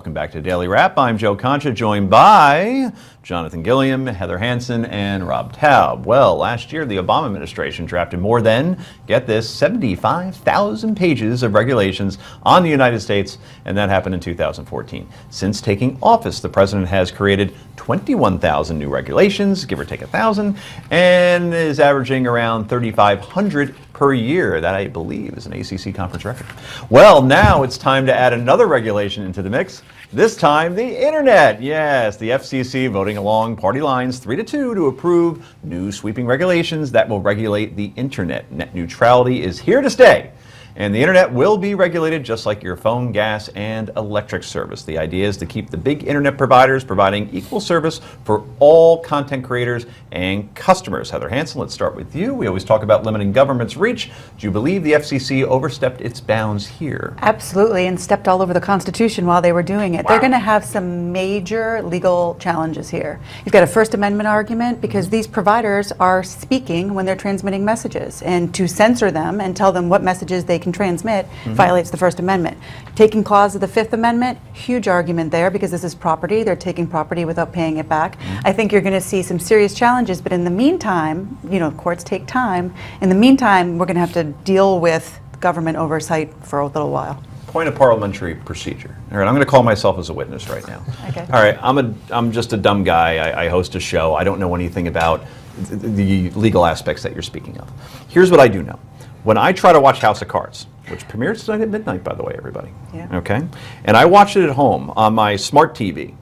Welcome back to Daily Wrap. I'm Joe Concha, joined by Jonathan Gilliam, Heather Hansen, and Rob Taub. Well, last year the Obama administration drafted more than, get this, 75,000 pages of regulations on the United States, and that happened in 2014. Since taking office, the president has created 21,000 new regulations, give or take 1,000, and is averaging around 3,500 per year. That, I believe, is an ACC conference record. Well, now it's time to add another regulation into the mix. This time, the internet. Yes, the FCC voting along party lines 3-2 to approve new sweeping regulations that will regulate the internet. Net neutrality is here to stay, and the internet will be regulated just like your phone, gas, and electric service. The idea is to keep the big internet providers providing equal service for all content creators and customers. Heather Hansen, let's start with you. We always talk about limiting government's reach. Do you believe the FCC overstepped its bounds here? Absolutely, and stepped all over the Constitution while they were doing it. Wow. They're going to have some major legal challenges here. You've got a First Amendment argument because these providers are speaking when they're transmitting messages, and to censor them and tell them what messages they can transmit violates the First Amendment. Taking clause of the Fifth Amendment, huge argument there because this is property. They're taking property without paying it back. I think you're going to see some serious challenges, but in the meantime, you know, courts take time. In the meantime, we're going to have to deal with government oversight for a little while. Point of parliamentary procedure. All right, I'm going to call myself as a witness right now. Okay. All right, I'm just a dumb guy. I host a show. I don't know anything about the legal aspects that you're speaking of. Here's what I do know. When I try to watch House of Cards, which premieres tonight at midnight, by the way, everybody. Yeah. Okay? And I watch it at home on my smart TV.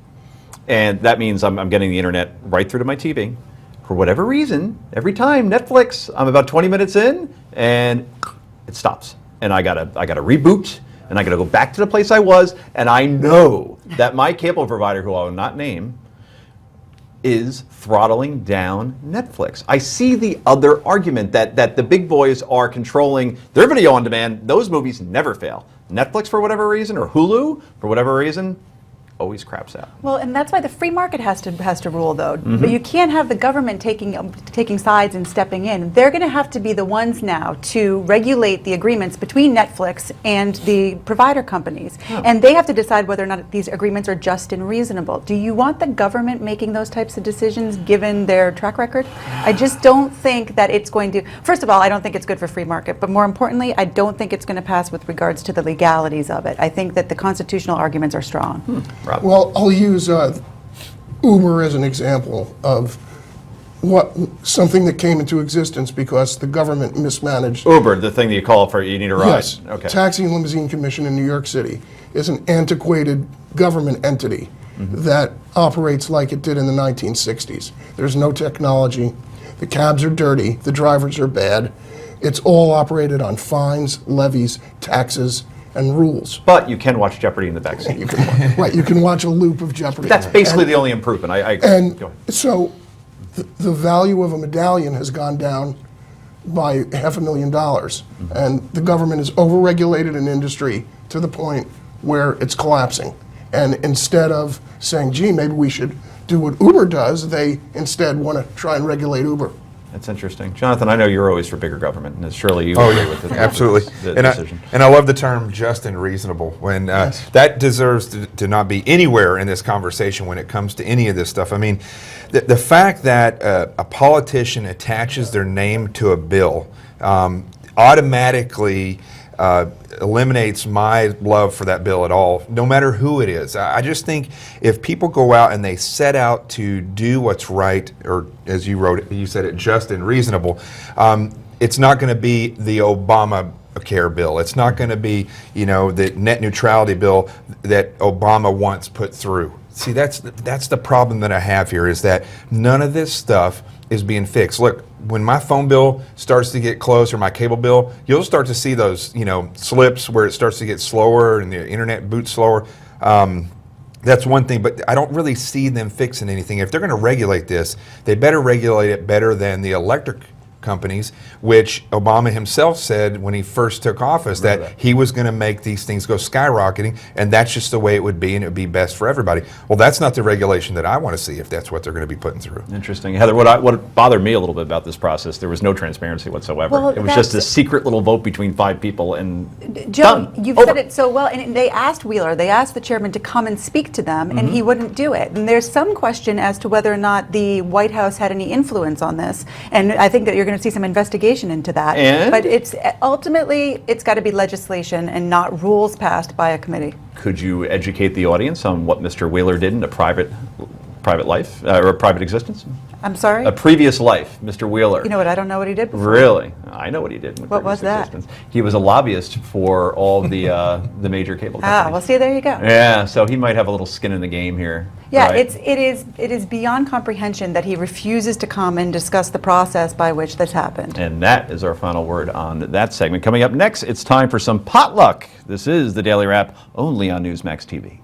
And that means I'm getting the internet right through to my TV. For whatever reason, every time Netflix, I'm about 20 minutes in and it stops. And I gotta reboot, and I gotta go back to the place I was, and I know that my cable provider, who I will not name, is throttling down Netflix. I see the other argument that the big boys are controlling their video on demand. Those movies never fail. Netflix, for whatever reason, or Hulu, for whatever reason, always craps out. Well, and that's why the free market has to rule, though. But you can't have the government taking sides and stepping in. They're going to have to be the ones now to regulate the agreements between Netflix and the provider companies, and they have to decide whether or not these agreements are just and reasonable. Do you want the government making those types of decisions given their track record? I just don't think that it's going to. First of all, I don't think it's good for free market, but more importantly, I don't think it's going to pass with regards to the legalities of it. I think that the constitutional arguments are strong. Well, I'll use Uber as an example of something that came into existence because the government mismanaged. Uber, the thing that you call for you need a ride. Yes. Okay. Taxi and Limousine Commission in New York City is an antiquated government entity that operates like it did in the 1960s. There's no technology. The cabs are dirty. The drivers are bad. It's all operated on fines, levies, taxes, and rules. But you can watch Jeopardy in the backseat. You can watch a loop of Jeopardy. That's basically the only improvement. I agree. And Go ahead. so the value of a medallion has gone down by $500,000. And the government has overregulated an industry to the point where it's collapsing. And instead of saying, gee, maybe we should do what Uber does, they instead want to try and regulate Uber. That's interesting. Jonathan, I know you're always for bigger government, and surely you agree with the absolutely. the decision. And I love the term just and reasonable. When that deserves to not be anywhere in this conversation when it comes to any of this stuff. I mean, the fact that a politician attaches their name to a bill automatically eliminates my love for that bill at all, no matter who it is. I just think if people go out and they set out to do what's right, or as you wrote it, you said it, just and reasonable, it's not going to be the Obamacare bill. It's not going to be, you know, the net neutrality bill that Obama once put through. See, that's the problem that I have here, is that none of this stuff is being fixed. Look, when my phone bill starts to get close, or my cable bill, you'll start to see those, you know, slips where it starts to get slower and the internet boots slower. That's one thing, but I don't really see them fixing anything. If they're going to regulate this, they better regulate it better than the electric companies, which Obama himself said when he first took office that he was going to make these things go skyrocketing, and that's just the way it would be, and it would be best for everybody. Well, that's not the regulation that I want to see if that's what they're going to be putting through. Interesting. Heather, what bothered me a little bit about this process, there was no transparency whatsoever. Well, it was just a that's- secret little vote between 5 people and Joe, done. you've Over. said it so well, and they asked Wheeler, they asked the chairman to come and speak to them, and he wouldn't do it. And there's some question as to whether or not the White House had any influence on this, and I think that you're going to see some investigation into that. And? But it's ultimately, it's got to be legislation and not rules passed by a committee. Could you educate the audience on what Mr. Wheeler did in a private life or a private existence? I'm sorry? A previous life, Mr. Wheeler. You know what, I don't know what he did before. Really? I know what he did in a What previous was that? existence. He was a lobbyist for all the major cable companies. Ah, well, see, there you go. Yeah, so he might have a little skin in the game here. Yeah, right? it is beyond comprehension that he refuses to come and discuss the process by which this happened. And that is our final word on that segment. Coming up next, it's time for some potluck. This is the Daily Wrap, only on Newsmax TV.